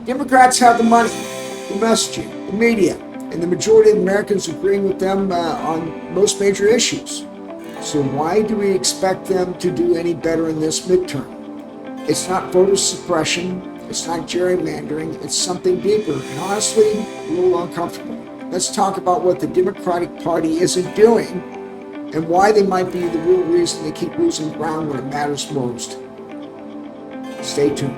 Democrats have the money, the messaging, the media, and the majority of Americans agreeing with them on most major issues. So why do we expect them to do any better in this midterm? It's not voter suppression, it's not gerrymandering, it's something deeper, and honestly, a little uncomfortable. Let's talk about what the Democratic Party isn't doing and why they might be the real reason they keep losing ground when it matters most. Stay tuned.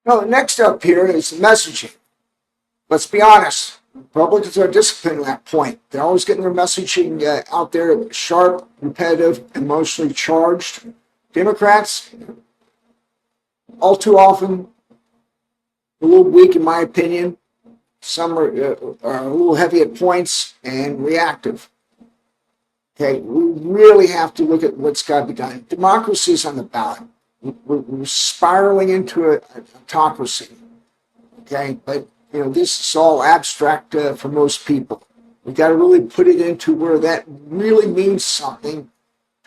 Now, next up here is the messaging. Let's be honest, Republicans are disciplined at that point. They're always getting their messaging out there sharp, repetitive, emotionally charged. Democrats, all too often, a little weak in my opinion. Some are a little heavy at points and reactive. Okay, we really have to look at what's got to be done. Democracy is on the ballot. We're spiraling into an autocracy. Okay, but this is all abstract for most people. We got to really put it into where that really means something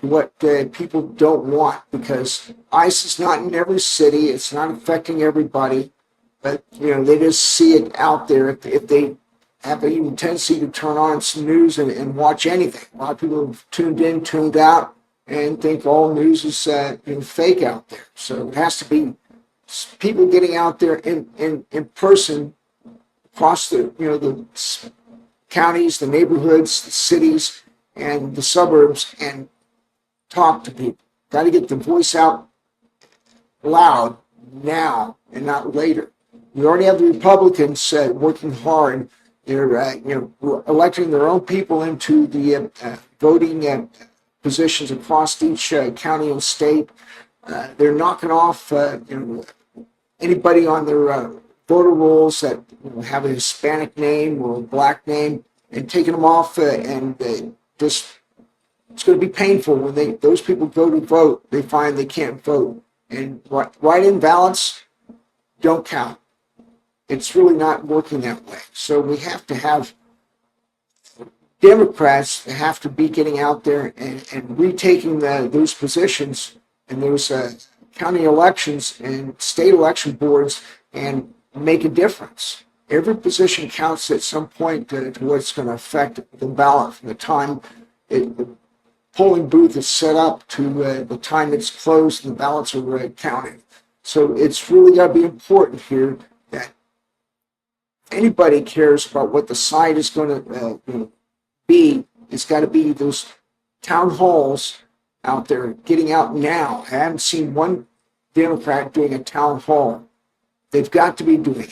to what people don't want, because ICE is not in every city. It's not affecting everybody, but they just see it out there. If they have a tendency to turn on some news and watch anything, a lot of people have tuned in, tuned out, and think all news is fake out there. So it has to be people getting out there in person across the counties, the neighborhoods, the cities, and the suburbs, and talk to people. Got to get the voice out loud now and not later. We already have the Republicans working hard. They're electing their own people into the voting positions across each county and state. They're knocking off anybody on their voter rolls that have a Hispanic name or a black name, and taking them off, and just it's going to be painful when those people go to vote. They find they can't vote, and write-in ballots don't count. It's really not working that way. So we have to have Democrats have to be getting out there and retaking those positions in those county elections and state election boards and make a difference. Every position counts at some point to what's going to affect the ballot from the time the polling booth is set up to the time it's closed and the ballots are counted. So it's really got to be important here that anybody cares about what the side is going to be. It's got to be those town halls out there getting out now. I haven't seen one Democrat doing a town hall. They've got to be doing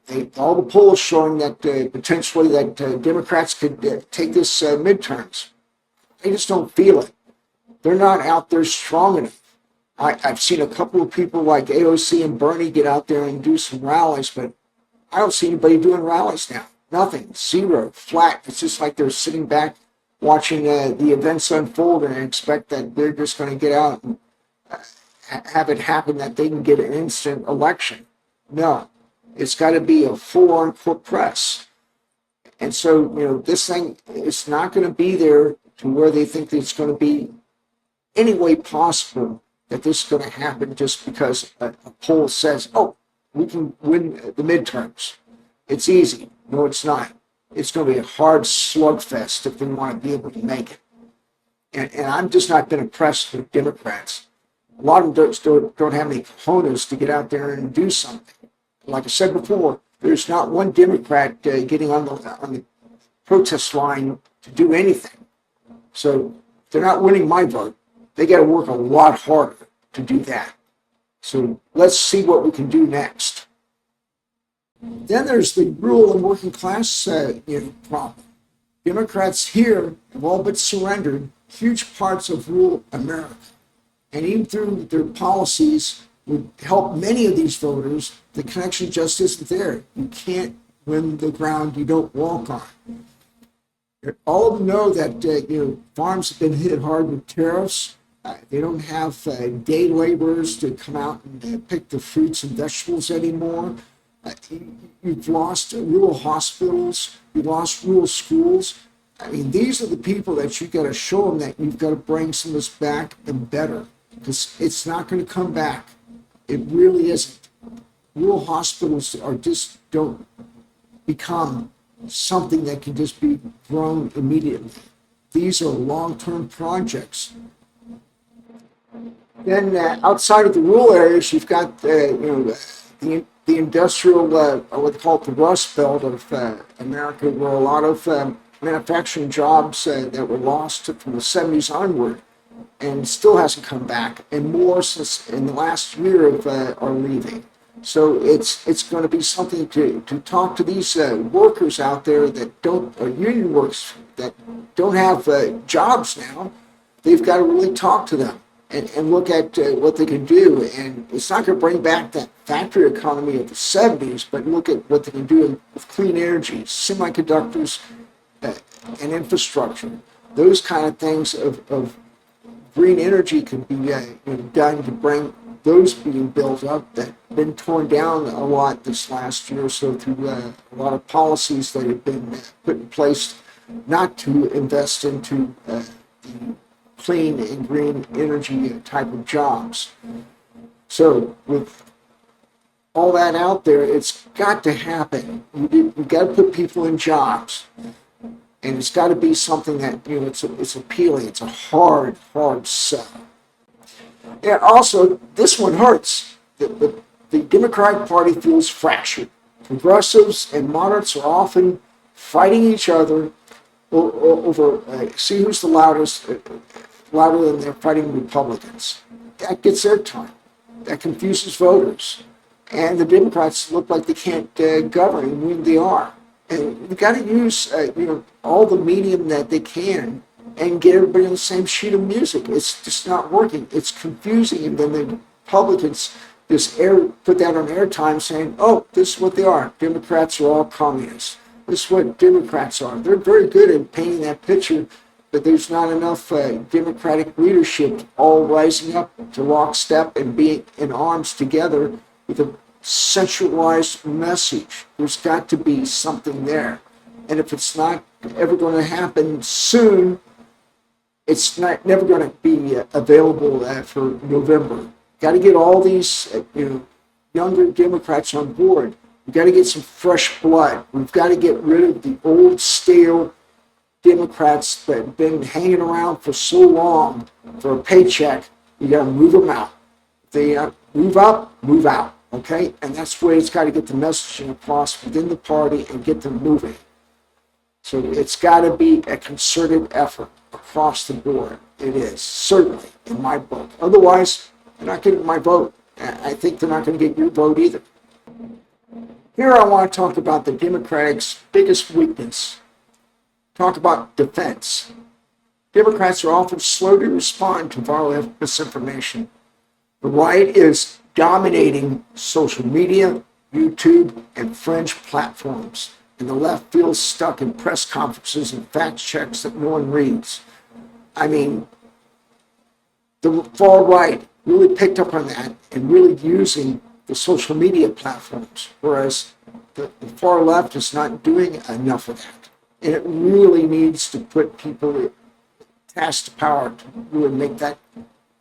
it. All the polls showing that potentially that Democrats could take this midterms. They just don't feel it. They're not out there strong enough. I've seen a couple of people like AOC and Bernie get out there and do some rallies, but I don't see anybody doing rallies now. Nothing. Zero. Flat. It's just like they're sitting back watching the events unfold and expect that they're just going to get out and have it happen that they can get an instant election. No. It's got to be a full-on court press. And so, this thing is not going to be there to where they think it's going to be any way possible that this is going to happen just because a poll says, oh, we can win the midterms. It's easy. No, it's not. It's going to be a hard slugfest if they want to be able to make it. And I'm just not been impressed with Democrats. A lot of them don't have any cojones to get out there and do something. Like I said before, there's not one Democrat getting on the protest line to do anything. So if they're not winning my vote, they got to work a lot harder to do that. So let's see what we can do next. Then there's the rural and working class problem. Democrats here have all but surrendered huge parts of rural America. And even through their policies would help many of these voters, the connection just isn't there. You can't win the ground you don't walk on. All of them know that farms have been hit hard with tariffs. They don't have day laborers to come out and pick the fruits and vegetables anymore. You've lost rural hospitals. You've lost rural schools. I mean, these are the people that you got to show them that you've got to bring some of this back and better, because it's not going to come back. It really isn't. Rural hospitals are just don't become something that can just be grown immediately. These are long-term projects. Then outside of the rural areas, you've got the industrial, what they call it, the Rust Belt of America, where a lot of manufacturing jobs that were lost from the 70s onward, and still hasn't come back, and more since in the last year are leaving. So it's going to be something to talk to these workers out there that don't, or union workers that don't have jobs now. They've got to really talk to them and look at what they can do. And it's not going to bring back that factory economy of the 70s, but look at what they can do with clean energy, semiconductors, and infrastructure. Those kind of things of green energy can be done to bring those being built up that have been torn down a lot this last year or so through a lot of policies that have been put in place not to invest into the clean and green energy type of jobs. So with all that out there, it's got to happen. You've got to put people in jobs. And it's got to be something that, it's appealing. It's a hard sell. And also, this one hurts. The Democratic Party feels fractured. Progressives and moderates are often fighting each other over see who's the loudest, louder than they're fighting Republicans. That gets their time. That confuses voters. And the Democrats look like they can't govern when they are. And you've got to use all the medium that they can and get everybody on the same sheet of music. It's just not working. It's confusing. And then the Republicans just put that on airtime saying, oh, this is what they are. Democrats are all communists. This is what Democrats are. They're very good at painting that picture, but there's not enough Democratic leadership all rising up to lockstep and being in arms together with a centralized message. There's got to be something there. And if it's not ever going to happen soon, it's never going to be available for November. Got to get all these younger Democrats on board. We've got to get some fresh blood. We've got to get rid of the old, stale Democrats that have been hanging around for so long for a paycheck. You got to move them out. They move up, move out. Okay, and that's where it's got to get the messaging across within the party and get them moving. So it's got to be a concerted effort across the board. It is, certainly, in my book. Otherwise, they're not getting my vote. I think they're not going to get your vote either. Here I want to talk about the Democrats' biggest weakness. Talk about defense. Democrats are often slow to respond to violent misinformation. The right is dominating social media, YouTube, and fringe platforms, and the left feels stuck in press conferences and fact checks that no one reads. I mean, the far right really picked up on that and really using the social media platforms, whereas the far left is not doing enough of that. And it really needs to put people tasked to power to really make that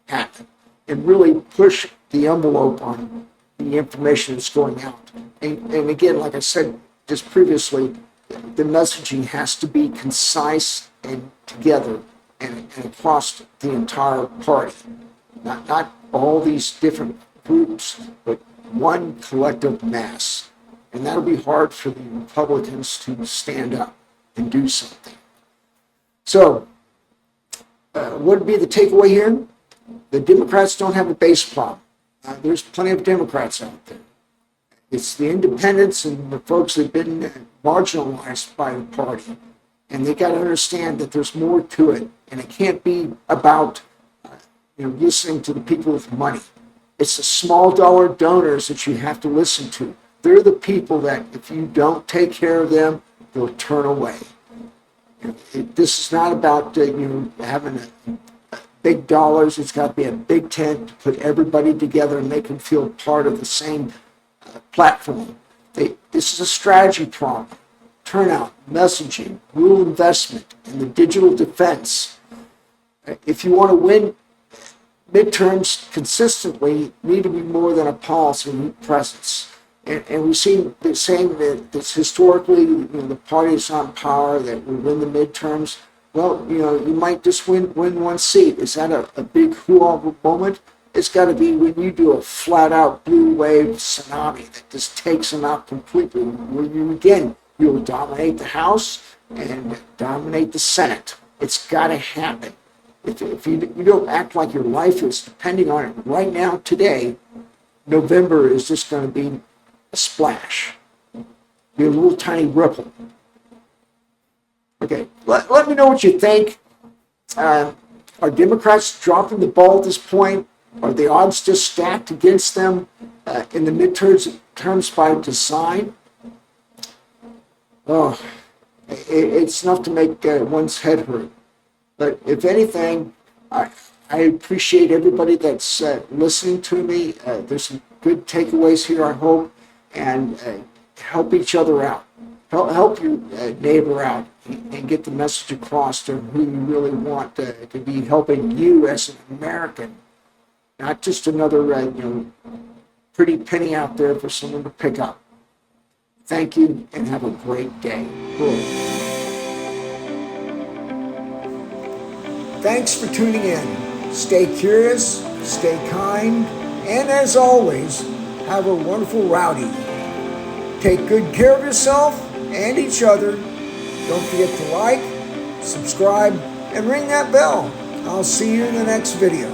happen and really push the envelope on the information that's going out. And again, like I said just previously, the messaging has to be concise and together and across the entire party. Not all these different groups, but one collective mass. And that'll be hard for the Republicans to stand up and do something. So, what would be the takeaway here? The Democrats don't have a base problem. There's plenty of Democrats out there. It's the independents and the folks that have been marginalized by the party. And they got to understand that there's more to it. And it can't be about listening to the people with money. It's the small dollar donors that you have to listen to. They're the people that if you don't take care of them, they'll turn away. This is not about having big dollars. It's got to be a big tent to put everybody together and make them feel part of the same platform. This is a strategy problem. turnout, messaging, rural investment, and the digital defense. If you want to win midterms consistently, need to be more than a policy presence. And we've seen the saying that this historically, the party is not in power, that we win the midterms. Well, you might just win one seat. Is that a big hoo-ha moment? It's got to be when you do a flat-out blue wave tsunami that just takes them out completely. When you'll dominate the House and dominate the Senate. It's got to happen. If you don't act like your life is depending on it right now, today, November is just going to be a splash. Be a little tiny ripple. Okay, let me know what you think. Are Democrats dropping the ball at this point? Are the odds just stacked against them in the midterms by design? Oh, it's enough to make one's head hurt. But if anything, I appreciate everybody that's listening to me. There's some good takeaways here, I hope, and help each other out. Help your neighbor out and get the message across to who you really want to be helping you as an American. Not just another pretty penny out there for someone to pick up. Thank you and have a great day. Cool. Thanks for tuning in. Stay curious, stay kind, and as always, have a wonderful Rowdy. Take good care of yourself and each other. Don't forget to like, subscribe, and ring that bell. I'll see you in the next video.